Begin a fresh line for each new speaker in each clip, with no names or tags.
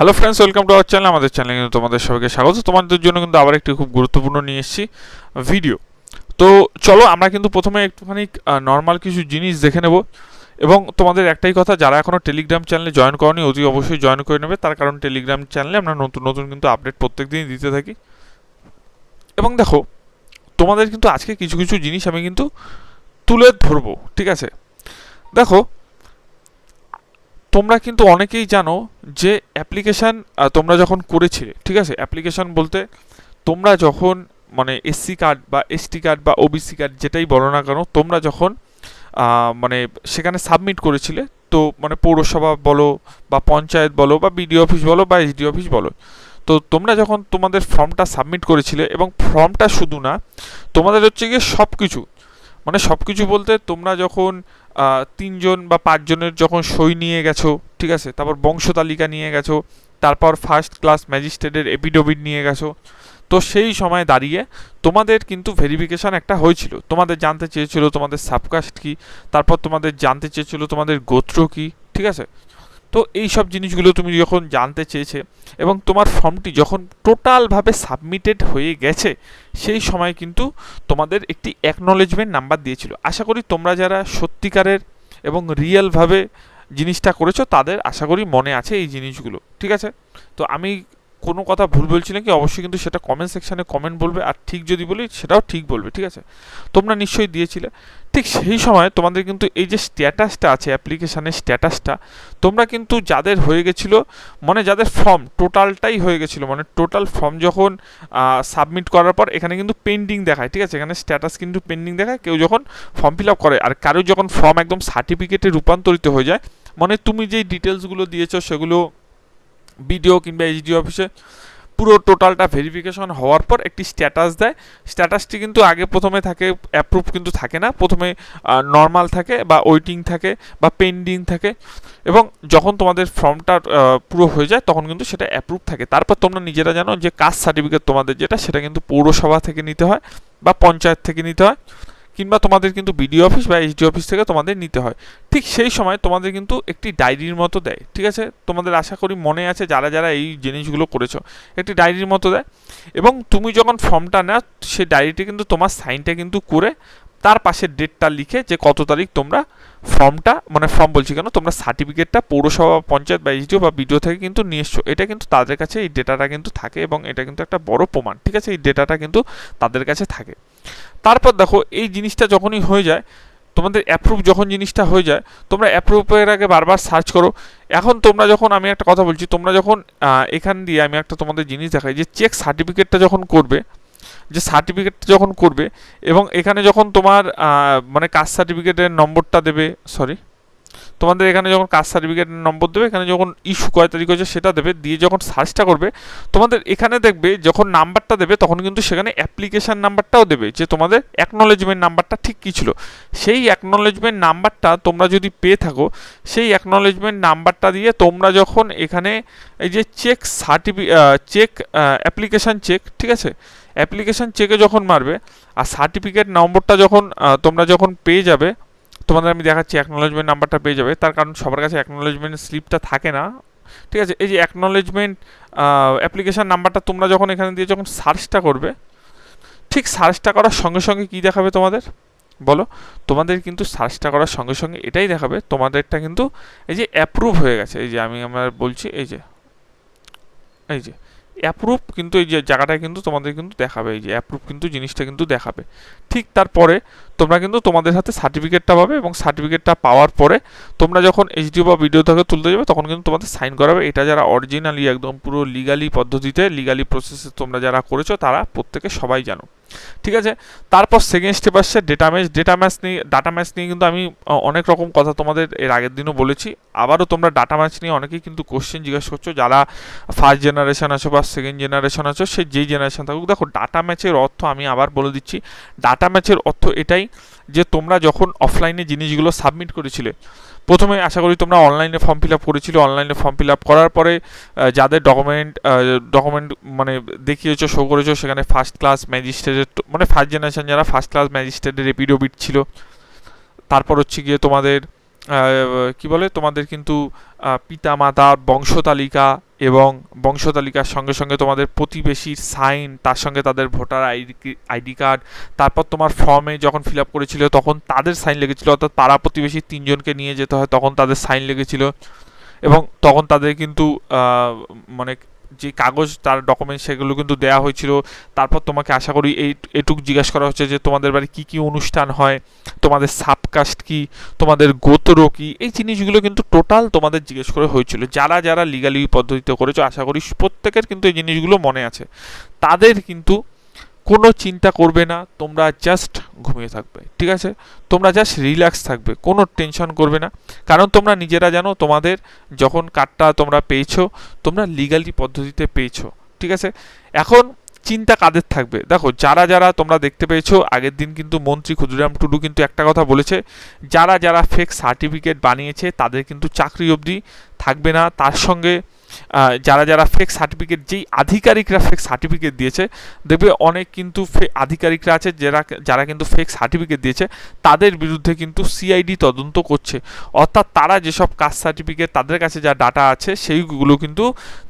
Hello friends, welcome to our channel. আমাদের চ্যানেলে কিন্তু তোমাদের সবাইকে স্বাগত। তোমাদের জন্য কিন্তু আবার একটি খুব গুরুত্বপূর্ণ নিয়ে এসেছি ভিডিও। তো চলো আমরা কিন্তু প্রথমে একটুখানি নর্মাল কিছু জিনিস দেখে নেব। এবং তোমাদের একটাই কথা, যারা এখনও টেলিগ্রাম চ্যানেলে জয়েন করনি অতি অবশ্যই জয়েন করে নেবে। তার কারণ টেলিগ্রাম চ্যানেলে আমরা নতুন নতুন কিন্তু আপডেট প্রত্যেক দিনই দিতে থাকি। এবং দেখো, তোমাদের কিন্তু আজকে কিছু কিছু জিনিস আমি কিন্তু তুলে ধরবো, ঠিক আছে? দেখো, তোমরা কিন্তু অনেকেই জানো যে অ্যাপ্লিকেশান তোমরা যখন করেছিলে, ঠিক আছে, অ্যাপ্লিকেশান বলতে তোমরা যখন মানে এসসি কার্ড বা এসটি কার্ড বা ওবিসি কার্ড যেটাই বলো না কেন, তোমরা যখন মানে সেখানে সাবমিট করেছিলে, তো মানে পৌরসভা বলো বা পঞ্চায়েত বলো বা বিডিও অফিস বলো বা এসডি অফিস বলো, তো তোমরা যখন তোমাদের ফর্মটা সাবমিট করেছিলে, এবং ফর্মটা শুধু না, তোমাদের হচ্ছে গিয়ে সব কিছু, মানে সব কিছু বলতে তোমরা যখন 3জন বা 5জনের যখন সই নিয়ে গেছো, ঠিক আছে, তারপর বংশ তালিকা নিয়ে গেছো, তারপর ফার্স্ট ক্লাস ম্যাজিস্ট্রেটের এপিডোভিট নিয়ে গেছো, তো সেই সময় দাঁড়িয়ে তোমাদের কিন্তু ভেরিফিকেশান একটা হয়েছিল। তোমাদের জানতে চেয়েছিল তোমাদের সাবকাস্ট কী, তারপর তোমাদের জানতে চেয়েছিল তোমাদের গোত্র কী, ঠিক আছে? তো এই সব জিনিসগুলো তুমি যখন জানতে চেয়েছে এবং তোমার ফর্মটি যখন টোটালভাবে সাবমিটেড হয়ে গেছে, সেই সময় কিন্তু তোমাদের একটি অ্যাকনলেজমেন্ট নাম্বার দিয়েছিল। আশা করি তোমরা যারা সত্যিকারের এবং রিয়েলভাবে জিনিসটা করেছো তাদের আশা করি মনে আছে এই জিনিসগুলো, ঠিক আছে? তো আমি কোনো কথা ভুল বলছি নাকি অবশ্যই কিন্তু সেটা কমেন্ট সেকশানে কমেন্ট বলবে, আর ঠিক যদি বলি সেটাও ঠিক বলবে, ঠিক আছে? তোমরা নিশ্চয়ই দিয়েছিলে। ঠিক সেই সময় তোমাদের কিন্তু এই যে স্ট্যাটাসটা আছে, অ্যাপ্লিকেশানের স্ট্যাটাসটা, তোমরা কিন্তু যাদের হয়ে গেছিলো, মানে যাদের ফর্ম টোটালটাই হয়ে গেছিলো, মানে টোটাল ফর্ম যখন সাবমিট করার পর এখানে কিন্তু পেন্ডিং দেখায়, ঠিক আছে? এখানে স্ট্যাটাস কিন্তু পেন্ডিং দেখায় কেউ যখন ফর্ম ফিল আপ করে। আর কারো যখন ফর্ম একদম সার্টিফিকেটে রূপান্তরিত হয়ে যায়, মানে তুমি যেই ডিটেলসগুলো দিয়েছো সেগুলো বিডিও কিংবা এইচডি অফিসে পুরো টোটালটা ভেরিফিকেশন হওয়ার পর একটি স্ট্যাটাস দেয়। স্ট্যাটাসটি কিন্তু আগে প্রথমে থাকে অ্যাপ্রুভ, কিন্তু থাকে না, প্রথমে নর্মাল থাকে বা ওয়েটিং থাকে বা পেন্ডিং থাকে, এবং যখন তোমাদের ফর্মটা পুরো হয়ে যায় তখন কিন্তু সেটা অ্যাপ্রুভ থাকে। তারপর তোমরা নিজেরা জানো যে কাস্ট সার্টিফিকেট তোমাদের যেটা, সেটা কিন্তু পৌরসভা থেকে নিতে হয় বা পঞ্চায়েত থেকে নিতে হয়, কিংবা তোমাদের কিন্তু বিডিও অফিস বা এইচডি অফিস থেকে তোমাদের নিতে হয়। ঠিক সেই সময় তোমাদের কিন্তু একটি ডায়েরির মতো দেয়, ঠিক আছে? তোমাদের আশা করি মনে আছে যারা যারা এই জিনিসগুলো করেছো, একটি ডায়েরির মতো দেয়। এবং তুমি যখন ফর্মটা নাও, সেই ডায়েরিটি কিন্তু তোমার সাইনটা কিন্তু করে তার পাশে ডেটটা লিখে যে কত তারিখ তোমরা ফর্মটা, মানে ফর্ম বলছি কেন, তোমরা সার্টিফিকেটটা পৌরসভা, পঞ্চায়েত বা এইচডিও বা বিডিও থেকে কিন্তু নিয়ে এসছো। এটা কিন্তু তাদের কাছে এই ডেটাটা কিন্তু থাকে, এবং এটা কিন্তু একটা বড় প্রমাণ, ঠিক আছে? এই ডেটাটা কিন্তু তাদের কাছে থাকে। তারপর দেখো, এই জিনিসটা যখনই হয়ে যায়, তোমাদের অ্যাপ্রুভ যখন জিনিসটা হয়ে যায়, তোমরা অ্যাপ্রুভের আগে বারবার সার্চ করো। এখন তোমরা যখন, আমি একটা কথা বলছি, তোমরা যখন এখান দিয়ে আমি একটা তোমাদের জিনিস দেখাই, যে চেক সার্টিফিকেটটা যখন করবে, যে সার্টিফিকেটটা যখন করবে, এবং এখানে যখন তোমার মানে কাস্ট সার্টিফিকেটের নম্বরটা দেবে, সরি, তোমাদের এখানে যখন কাস্ট সার্টিফিকেটের নম্বর দেবে, এখানে যখন ইস্যু কয় তারিখ হয়েছে সেটা দেবে, দিয়ে যখন সার্চটা করবে, তোমাদের এখানে দেখবে যখন নাম্বারটা দেবে তখন কিন্তু সেখানে অ্যাপ্লিকেশান নাম্বারটাও দেবে, যে তোমাদের অ্যাকনলেজমেন্ট নাম্বারটা ঠিক কী ছিল। সেই অ্যাকনলেজমেন্ট নাম্বারটা তোমরা যদি পেয়ে থাকো, সেই অ্যাকনলেজমেন্ট নাম্বারটা দিয়ে তোমরা যখন এখানে এই যে চেক চেক অ্যাপ্লিকেশান চেক, ঠিক আছে, অ্যাপ্লিকেশান চেকে যখন মারবে, আর সার্টিফিকেট নম্বরটা যখন তোমরা যখন পেয়ে যাবে, তোমাদের আমি দেখাচ্ছি অ্যাকনলেজমেন্ট নাম্বারটা পেয়ে যাবে। তার কারণ সবার কাছে অ্যাকনলেজমেন্ট স্লিপটা থাকে না, ঠিক আছে? এই যে অ্যাকনলেজমেন্ট অ্যাপ্লিকেশান নাম্বারটা তোমরা যখন এখানে দিয়ে যখন সার্চটা করবে, ঠিক সার্চটা করার সঙ্গে সঙ্গে কী দেখাবে তোমাদের বলো? তোমাদের কিন্তু সার্চটা করার সঙ্গে সঙ্গে এটাই দেখাবে, তোমাদেরটা কিন্তু এই যে অ্যাপ্রুভ হয়ে গেছে। এই যে আমরা বলছি, এই যে অ্যাপ্রুভ, কিন্তু এই যে জায়গাটায় কিন্তু তোমাদের কিন্তু দেখাবে, এই যে অ্যাপ্রুভ কিন্তু জিনিসটা কিন্তু দেখাবে। ঠিক তারপরে তোমরা কিন্তু তোমাদের হাতে সার্টিফিকেটটা পাবে, এবং সার্টিফিকেটটা পাওয়ার পরে তোমরা যখন এইচডিও বা ভিডিও থেকে তুলতে যাবে তখন কিন্তু তোমাদের সাইন করাবে। এটা যারা অরিজিনালি একদম পুরো লিগালি পদ্ধতিতে, লিগালি প্রসেসে তোমরা যারা করেছো তারা প্রত্যেকে সবাই জানো, ঠিক আছে? তারপর সেকেন্ড স্টেপ আসছে ডাটা ম্যাচ নিয়ে কিন্তু আমি অনেক রকম কথা তোমাদের এর আগের দিনও বলেছি। আবারও তোমরা ডাটা ম্যাচ নিয়ে অনেকেই কিন্তু কোশ্চেন জিজ্ঞেস করছো, যারা ফার্স্ট জেনারেশন আছো বা সেকেন্ড জেনারেশন আছো, সে যেই জেনারেশন থাকুক। দেখো, ডাটা ম্যাচের অর্থ আমি আবার বলে দিচ্ছি, ডাটা ম্যাচের অর্থ এটাই যে তোমরা যখন অফলাইনে জিনিসগুলো সাবমিট করেছিলে, প্রথমে আশা করি তোমরা অনলাইনে ফর্ম ফিল আপ করেছিলে, অনলাইনে ফর্ম ফিল আপ করার পরে যাদের ডকুমেন্ট মানে দেখিয়েছো, শো করেছো, সেখানে ফার্স্ট ক্লাস ম্যাজিস্ট্রেটের, মানে ফার্স্ট জেনারেশন যারা ফার্স্ট ক্লাস ম্যাজিস্ট্রেটের এপিডোভিট ছিল, তারপর হচ্ছে গিয়ে তোমাদের কি বলে তোমাদের কিন্তু পিতা মাতার বংশতালিকা এবং বংশতালিকার সঙ্গে সঙ্গে তোমাদের প্রতিবেশীর সাইন, তার সঙ্গে তাদের ভোটার আইডি কার্ড, তারপর তোমার ফর্মে যখন ফিল আপ করেছিল তখন তাদের সাইন লেগেছিল, অর্থাৎ পাড়া প্রতিবেশী তিনজনকে নিয়ে যেতে হয়, তখন তাদের সাইন লেগেছিল এবং তখন তাদের কিন্তু মানে যে কাগজ তার ডকুমেন্ট সেগুলো কিন্তু দেওয়া হয়েছিল। তারপর তোমাকে আশা করি এটুকু জিজ্ঞাসা করা হচ্ছে যে তোমাদের বাড়ি কী কী অনুষ্ঠান হয়, তোমাদের সাবকাস্ট কি, তোমাদের গোত্র কি, এই জিনিসগুলো কিন্তু টোটাল তোমাদের জিজ্ঞেস করে হয়েছিল। যারা যারা লিগালি পদ্ধতিতে করেছো আশা করি প্রত্যেকের কিন্তু এই জিনিসগুলো মনে আছে। তাদের কিন্তু কোনো চিন্তা করবে না, তোমরা জাস্ট ঘুমিয়ে থাকবে, ঠিক আছে? তোমরা জাস্ট রিল্যাক্স থাকবে, কোনো টেনশন করবে না, কারণ তোমরা নিজেরা জানো তোমাদের যখন কার্ডটা তোমরা পেয়েছো তোমরা লিগালি পদ্ধতিতে পেয়েছো, ঠিক আছে? এখন চিন্তা কাদের থাকবে? দেখো, যারা যারা তোমরা দেখতে পেয়েছো আগের দিন কিন্তু মন্ত্রী ক্ষুদিরাম টুডু কিন্তু একটা কথা বলেছে, যারা যারা ফেক সার্টিফিকেট বানিয়েছে তাদের কিন্তু চাকরি অবধি থাকবে না। তার সঙ্গে যারা যারা ফেক সার্টিফিকেট, যেই আধিকারিকরা ফেক সার্টিফিকেট দিয়েছে, দেখবে অনেক কিন্তু আধিকারিকরা আছে যারা যারা কিন্তু ফেক সার্টিফিকেট দিয়েছে তাদের বিরুদ্ধে কিন্তু সিআইডি তদন্ত করছে। অর্থাৎ তারা যেসব কাস্ট সার্টিফিকেট তাদের কাছে যা ডাটা আছে সেইগুলো কিন্তু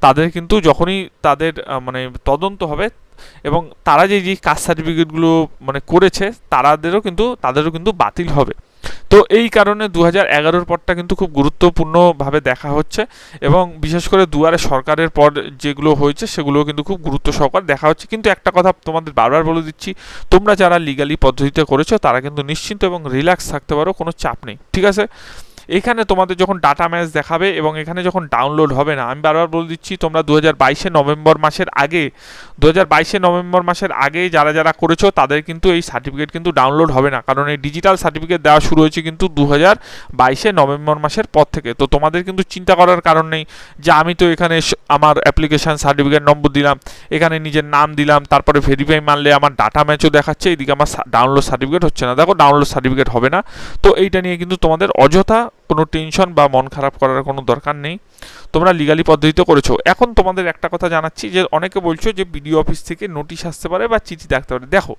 তাদের কিন্তু যখনই তাদের মানে তদন্ত হবে এবং তারা যে যে কাস্ট সার্টিফিকেটগুলো মানে করেছে তাদেরও কিন্তু বাতিল হবে। তো এই কারণে 2011-র পরটা কিন্তু খুব গুরুত্বপূর্ণভাবে দেখা হচ্ছে এবং বিশেষ করে দুয়ারে সরকারের পর যেগুলো হয়েছে সেগুলো কিন্তু খুব গুরুত্ব সহকারে দেখা হচ্ছে। কিন্তু একটা কথা তোমাদের বারবার বলে দিচ্ছি, তোমরা যারা লিগালি পদ্ধতিতে করেছো তারা কিন্তু নিশ্চিন্ত এবং রিল্যাক্স থাকতে পারো, কোনো চাপ নেই, ঠিক আছে? এখানে তোমাদের যখন ডাটা ম্যাচ দেখাবে এবং এখানে যখন ডাউনলোড হবে না, আমি বারবার বলে দিচ্ছি, তোমরা 2022-এর নভেম্বর মাসের আগে যারা যারা করেছো তাদের কিন্তু এই সার্টিফিকেট কিন্তু ডাউনলোড হবে না, কারণ এই ডিজিটাল সার্টিফিকেট দেওয়া শুরু হয়েছে কিন্তু 2022-এর নভেম্বর মাসের পর থেকে। তো তোমাদের কিন্তু চিন্তা করার কারণ নেই যে আমি তো এখানে আমার অ্যাপ্লিকেশান সার্টিফিকেট নম্বর দিলাম, এখানে নিজের নাম দিলাম, তারপরে ভেরিফাই মারলে আমার ডাটা ম্যাচও দেখাচ্ছে, এদিকে আমার ডাউনলোড সার্টিফিকেট হচ্ছে না। দেখো, ডাউনলোড সার্টিফিকেট হবে না। তো এইটা নিয়ে কিন্তু তোমাদের অযথা কোনো টেনশন বা মন খারাপ করার কোনো দরকার নেই, তোমরা লিগালি পদ্ধতিতে করেছো। এখন তোমাদের একটা কথা জানাচ্ছি যে অনেকে বলছো যে বিডিও অফিস থেকে নোটিশ আসতে পারে বা চিঠি থাকতে পারে। দেখো,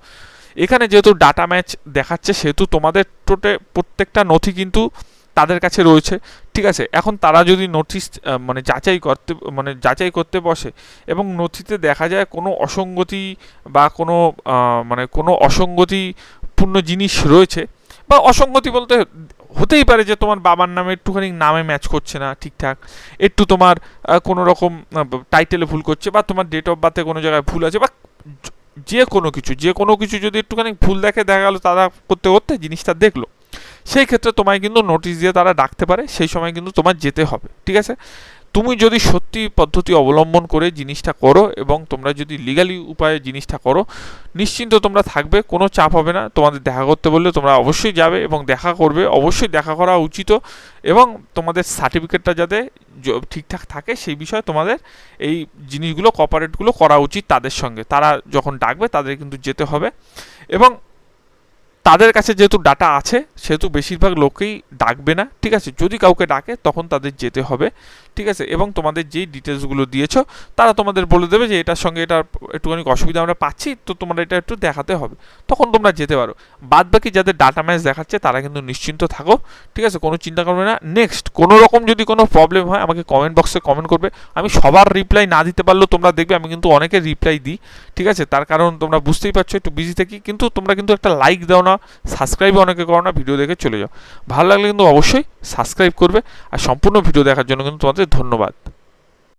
এখানে যেহেতু ডাটা ম্যাচ দেখাচ্ছে সেহেতু তোমাদের প্রত্যেকটা নথি কিন্তু তাদের কাছে রয়েছে, ঠিক আছে? এখন তারা যদি নোটিশ যাচাই করতে বসে এবং নথিতে দেখা যায় কোনো অসঙ্গতি বা কোনো অসঙ্গতিপূর্ণ জিনিস রয়েছে, বা অসঙ্গতি বলতে হতেই পারে যে তোমার বাবার নামে একটুখানি নামে ম্যাচ করছে না ঠিকঠাক, একটু তোমার কোনো রকম টাইটেলে ভুল করছে, বা তোমার ডেট অফ বার্থে কোনো জায়গায় ভুল আছে, বা যে কোনো কিছু যদি একটুখানি ভুল দেখা গেল তারা করতে করতে জিনিসটা দেখলো, সেই ক্ষেত্রে তোমায় কিন্তু নোটিশ দিয়ে তারা ডাকতে পারে, সেই সময় কিন্তু তোমার যেতে হবে, ঠিক আছে? তুমি যদি সত্যি পদ্ধতি অবলম্বন করে জিনিসটা করো এবং তোমরা যদি লিগালি উপায়ে জিনিসটা করো, নিশ্চিন্ত তোমরা থাকবে, কোনো চাপ হবে না। তোমাদের দেখা করতে বললে তোমরা অবশ্যই যাবে এবং দেখা করবে, অবশ্যই দেখা করা উচিত, এবং তোমাদের সার্টিফিকেটটা যাতে ঠিকঠাক থাকে সেই বিষয়ে তোমাদের এই জিনিসগুলো কপারেটগুলো করা উচিত তাদের সঙ্গে। তারা যখন ডাকবে তাদের কিন্তু যেতে হবে, এবং তাদের কাছে যেহেতু ডাটা আছে সেহেতু বেশিরভাগ লোকেই ডাকবে না, ঠিক আছে? যদি কাউকে ডাকে তখন তাদের যেতে হবে, ঠিক আছে? এবং তোমাদের যেই ডিটেলসগুলো দিয়েছো তারা তোমাদের বলে দেবে যে এটার সঙ্গে এটার একটুখানি অসুবিধা আমরা পাচ্ছি, তো তোমরা এটা একটু দেখাতে হবে, তখন তোমরা যেতে পারো। বাদ বাকি যাদের ডাটা ম্যাচ দেখাচ্ছে তারা কিন্তু নিশ্চিন্ত থাকো, ঠিক আছে? কোনো চিন্তা করবে না। নেক্সট কোনো রকম যদি কোনো প্রবলেম হয় আমাকে কমেন্ট বক্সে কমেন্ট করবে, আমি সবার রিপ্লাই না দিতে পারলেও তোমরা দেখবে আমি কিন্তু অনেকের রিপ্লাই দিই, ঠিক আছে? তার কারণ তোমরা বুঝতেই পারছো একটু বিজি থাকি, কিন্তু তোমরা কিন্তু একটা লাইক দাও না, সাবস্ক্রাইব অনেকে করো না, ভিডিও দেখে চলে যাও। ভালো লাগলে কিন্তু অবশ্যই সাবস্ক্রাইব করবে, আর সম্পূর্ণ ভিডিও দেখার জন্য কিন্তু তোমাদের ধন্যবাদ।